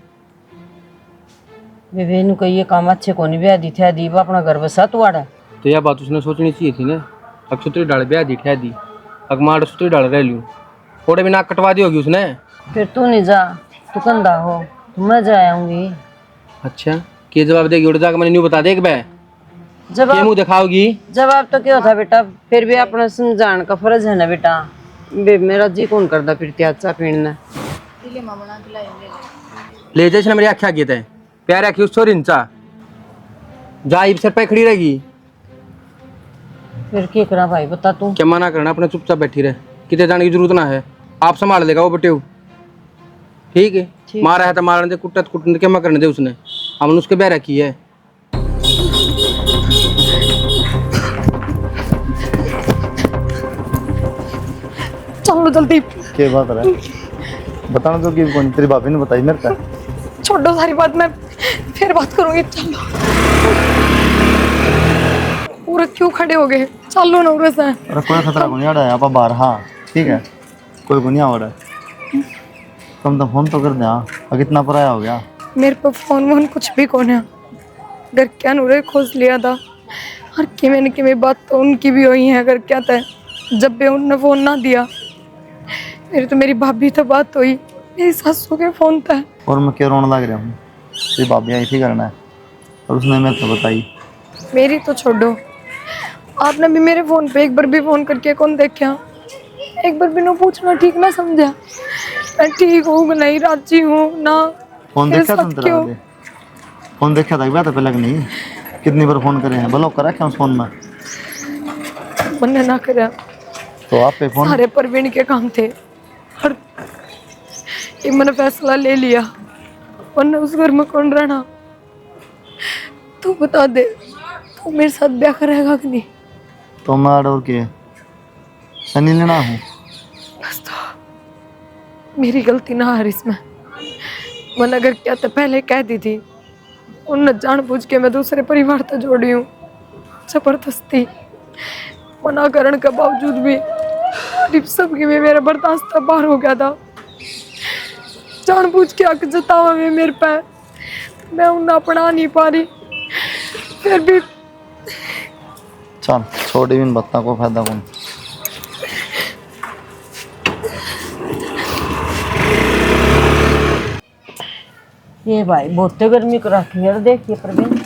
बेबे को ये काम अच्छे को नहीं ब्याह दी थे दीवा अपना घर बसा तू आड़ा। तो यह बात उसने सोचनी चाहिए थी ना। अक्षुत्री डाल ब्याह दी ठह दी, अगमाड़ सुत्री डाल रह लूँ, थोड़े भी नाक कटवा दी होगी उसने। फिर तू नहीं जा, तू कंधा हो तो मैं जा आऊंगी। अच्छा क्या जवाब देगी? उड़ जाकर मैंने न्यू बता दे बे जवाब मुँह दिखाओगी? जवाब तो क्या था बेटा, फिर भी अपना समझाने का फर्ज है ना बेटा। मेरा जी कौन करता फिर त्याचा पीड़ना। ले जाए मेरी आख्या किए थे प्यार आखी उस छोरी इंचा जा इब सर पे खड़ी रहेगी। फिर क्या करा भाई बता तू। क्या मना करना, अपने चुपचाप बैठी रहे, कितने जाने की जरूरत ना है। आप संभाल लेगा वो बटे। ठीक है, मारा है तो मारने दे, कुट्टा तो कुटने दे, क्या मैं करने दे उसने। हमने उसके ब्याह रखी है। चलो जल्दी। क्या बात है? बताना तो कि कौन तेरी भाभी ने बताई मेरे को। छोड़ो सारी बात, मैं फिर बात करूंगी। चलो पूरा क्यों खड़े हो गए? चलो ना उरे से। अरे कोई खतरा को नहीं आ रहा है आप बाहर। हाँ ठीक है, कोई को नहीं आ रहा है। तुम तो फोन तो कर दे। हाँ कितना पराया हो गया मेरे पे फोन वोन कुछ भी कौन है। अगर क्या नूरे खोज लिया था और कि मैं बात तो उनकी भी हुई है। अगर क्या था जब भी उनने फोन ना दिया, मेरी तो मेरी भाभी तो बात हुई, मेरी सासू के फोन था। और मैं क्या रोने लग रहा हूँ। तेरी भाभी आई थी करना है और उसने मेरे को बताई। मेरी तो छोड़ो, आपने भी मेरे फोन पे एक बार भी फोन करके कौन देखा? एक बार भी ना पूछना ठीक ना समझा। मैं ठीक हूँ नहीं, राजी हूँ ना। फोन देखा तुम तेरा वाले? फोन देखा था बात पहले नहीं? कितनी बार फोन करे हैं, ब्लॉक करा क्या उस फोन में? मैंने ना करा तो आप पे फोन सारे परवीन के काम थे और एक मैंने फैसला ले लिया, वरना उस घर में कौन रहना। तू बता दे, तू मेरे साथ ब्याह करेगा कि नहीं? तो मैं और के सनी लेना हूँ। बस तो मेरी गलती ना है इसमें। मन अगर क्या तो पहले कह दी थी, उन जानबूझ के मैं दूसरे परिवार तक जोड़ी हूँ। जबरदस्ती मना करने के बावजूद भी सब की में मेरा बर्दाश्त बाहर हो गया था। जानबूझ के हक जतावा में मेरे पे, मैं उन्हें अपना नहीं पा रही। फिर भी चल छोड़ी बिन बत्ता को फायदा कौन। ये भाई बहुत गर्मी को रखी है, देखिए प्रवीण।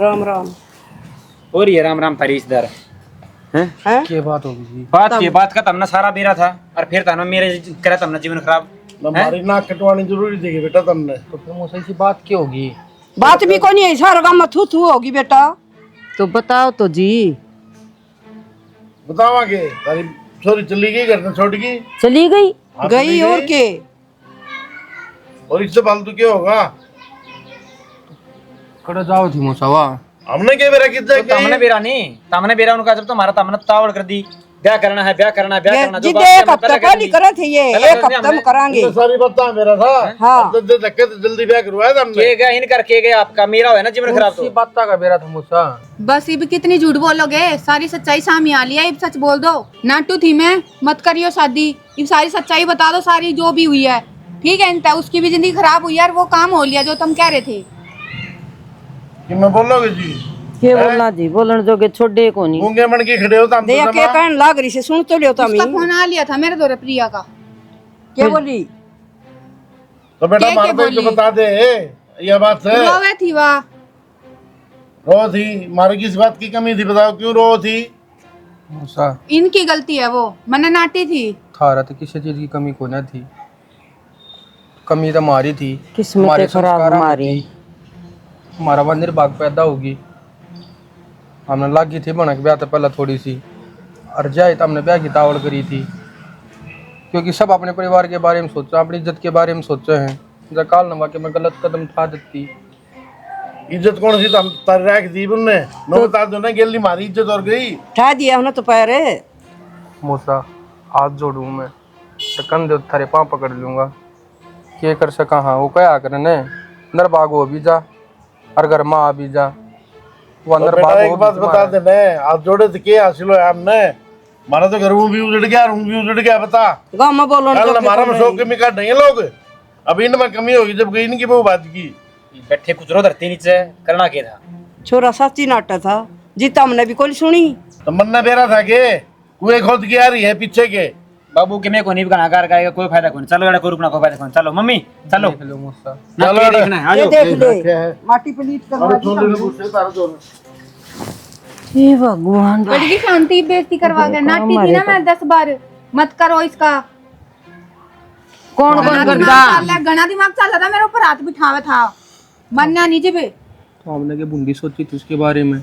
राम राम। और ये राम राम तारी इधर हैं? क्या बात होगी जी? बात का तमना सारा बेरा था और फिर तमना मेरे करे तमना जीवन खराब। हमारी नाक कटवानी जरूरी थी बेटा तुमने। तो फिर मुझसे ऐसी बात क्या होगी? बात भी कोनी है, सारा काम थू थू होगी बेटा। तो बताओ तो जी। बतावांगे तारी छोरी चली गई घर में छोड़ गई। चली गई। हाँ, गई चली और के और इससे फालतू क्या होगा? कड़े जाओ थी मुसावा। हमने क्या बेरा कितना तामने बेरा नहीं, तामने बेरा उनका जब तो हमारा तामने तावड़ कर दी, ब्याह करना है, ब्याह करना है, ब्याह करना। जो जिद बात एक हमने हफ्ता पहले कर पहले दी। करे थे, ये पहले एक कर दिया हफ्ता में हमने। करांगे। तो सारी बातें मेरा था। हाँ। अब तो धक्के तो जल्दी ब्याह करवाया था हमने। के गया इनकर के गया आपका, मेरा है ना जीवन खराब तो। बात का बेरा था मुसा। बस इब कितनी झूठ बोलोगे, सारी सच्चाई सामने आ लिया, इब सच बोल दो। नाटू थी मैं, मत करियो शादी, इब सारी सच्चाई बता दो, सारी जो भी हुई है। ठीक है, इंता उसकी भी जिंदगी खराब हुई है और वो काम हो लिया जो तुम कह रहे थे। कि मैं बोलोगे जी के बोलना जी, बोलने जोगे छोड़े को नहीं। गूंगे मन के खड़े हो तो हम दे तो के कहन लाग रही से सुन तो लियो तमी। उसका फोन आ लिया था मेरे दौरे प्रिया का। क्या बोली? तो बेटा के मार दे बोली? तो बता दे ये बात है। रोवे थी वह। रो थी, मारे किस बात की कमी थी बताओ, क्यों रो थी? मुसा इनकी गलती है, वो मैंने नाटी थी। थारा तो किसी चीज की कमी को ना थी, कमी तो हमारी थी। किस्मत हमारे खराब संस्कारों में हमारी। थी। हमारा वो निर्भाग पैदा होगी। हमने लागी थी बनक ब्याह तो पहले थोड़ी सी और जाए तो हमने ब्याह की तावड़ करी थी, क्योंकि सब अपने परिवार के बारे में सोचा, अपनी इज्जत के बारे में सोचे हैं। जब काल नमा के मैं गलत कदम उठा देती। इज्जत कौन सी? तो हम तारी रख दी उनने। नो बता दो ना, गेली मारी इज्जत और गई। ठा दिया उन्हें तो पैर। मूसा हाथ जोड़ूं मैं तो कंधे थारे पाँव पकड़ लूंगा। के कर सका हाँ वो क्या करने अंदर भाग हो भी जा और घर माँ आ भी जा। वो तो अंदर बेटा भाग एक बात बता दे, मैं हाथ जोड़े तो क्या हासिल हुआ हमने? हमारा तो घर भी उजड़ गया, रूम भी उजड़ गया। बता गाँव में बोलो कल हमारा में शौक में काट नहीं है लोग। अब इनमें कमी होगी जब गई इनकी वो बात की। बैठे कुचरो धरती नीचे करना क्या था? छोरा सच्ची नाटा था, जीता हमने भी कोई सुनी। तो मन्ना बेरा था के कुएं खोद के आ रही है पीछे के। बाबू के मैं को नहीं गाना कार का कोई फायदा कोई। चलो बेटा कोई रुकना कोई फायदा कोई। चलो मम्मी चलो। लो मूसा ना चलो के बेटा। देखना है, आ ये जाओ। देख ले माटी पलीट करवा दी। हे भगवान। बड़ी शांति बेइज्जती करवा के नाटी थी ना मैं 10 बार। मत करो इसका। कौन कौन करता? गणा दिमाग चल रहा था मेरे ऊपर, हाथ बिठावे था। मन्ना नीचे पे। तो हमने के बूंदी सोची थी उसके बारे में।